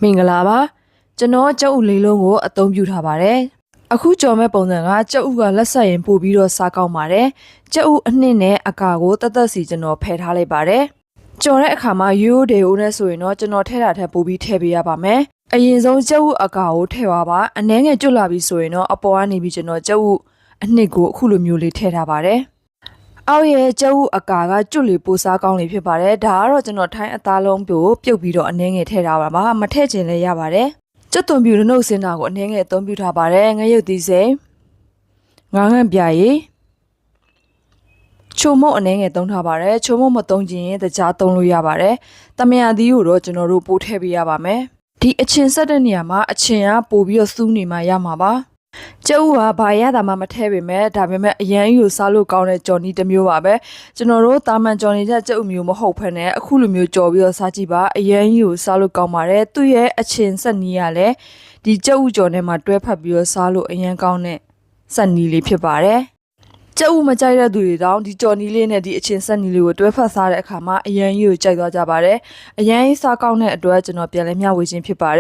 မင်္ဂလာပါကျွန်တော်ကြောက်ဥလေးလုံးကိုအသုံးပြုထားပါတယ်အခုကြော်မဲ့ပုံစံကကြောက်ဥကလက်ဆက်ရင်ပို့ပြီးတော့စားကောင်းပါတယ်ကြောက်ဥအနှစ်နဲ့အကာကိုတသက်စီကျွန်တော်ဖယ်ထားလိုက်ပါတယ်ကြော်တဲ့အခါမှာရိုးရိုးဒေအိုးနဲ့ဆိုရင်တော့ကျွန်တော်ထည့်တာထက်ပိုပြီးထည့်ပေးရပါမယ်အရင်ဆုံးကြောက်ဥအကာကိုထည့်ပါအနည်းငယ်ကျွတ်လာပြီဆိုရင်တော့အပေါ်ကနေပြီးကျွန်တော်ကြောက်ဥအနှစ်ကိုအခုလိုမျိုးလေးထည့်ထားပါတယ်အောက်ရဲ့ကျုပ်အကာကကျွတ်လေပိုစားကောင်းလေဖြစ်ပါတယ်ဒါကတော့ကျွန်တော်ထိုင်းအသားလုံးကိုပြုတ်ပြီးတော့အနှဲငယ်ထည့်ထားပါမထည့်ခြင်းလည်းရပါတယ်ကျွတ်သွန်ပြူနှုတ်စင်းတာကိုအနှဲငယ်အသုံးပြုထားပါတယ်ငရုတ်သီးစိမ်ငါးငံပြာရည်ချိုမုတ်အနှဲငယ်သုံးထားပါတယ်ချိုမုတ်မသုံးခြင်းရင်တကြားသုံးလို့ရပါတယ်တမယာသီးကိုတော့ကျွန်တော်တို့ပို့ထည့်ပေးရပါမယ်ဒီအချင်းဆက်တဲ့နေရာမှာအချင်းကပို့ပြီးတော့စူးနေမှရမှာပါကျုပ်ကဘာရတာမှမထဲပေမဲ့ဒါပေမဲ့အရန်ယူစားလို့ကောင်းတဲ့ကြော်နီတစ်မျိုးပါပဲကျွန်တော်တို့တာမန်ကြော်နီတဲ့ကျုပ်မျိုးမဟုတ်ဖ ೇನೆ အခုလိုမျိုးကြော်ပြီးတော့စားကြည့်ပါအရန်ယူစားလို့ကောင်းပါတယ်သူ့ရဲ့အချင်းဆက်နီးရလဲဒီကျုပ်ကြော်နဲ့မှတွဲဖက်ပြီးတော့စားလို့အရန်ကောင်းတဲ့ဆက်နီးလေးဖြစ်ပါတယ်ကျုပ်မကြိုက်တဲ့သူတွေတောင်ဒီကြော်နီလေးနဲ့ဒီအချင်းဆက်နီးလေးကိုတွဲဖက်စားတဲ့အခါမှာအရန်ယူကြိုက်သွားကြပါတယ်အရန်စားကောင်းတဲ့အတွက်ကျွန်တော်ပြန်လဲမျှဝေခြင်းဖြစ်ပါတယ်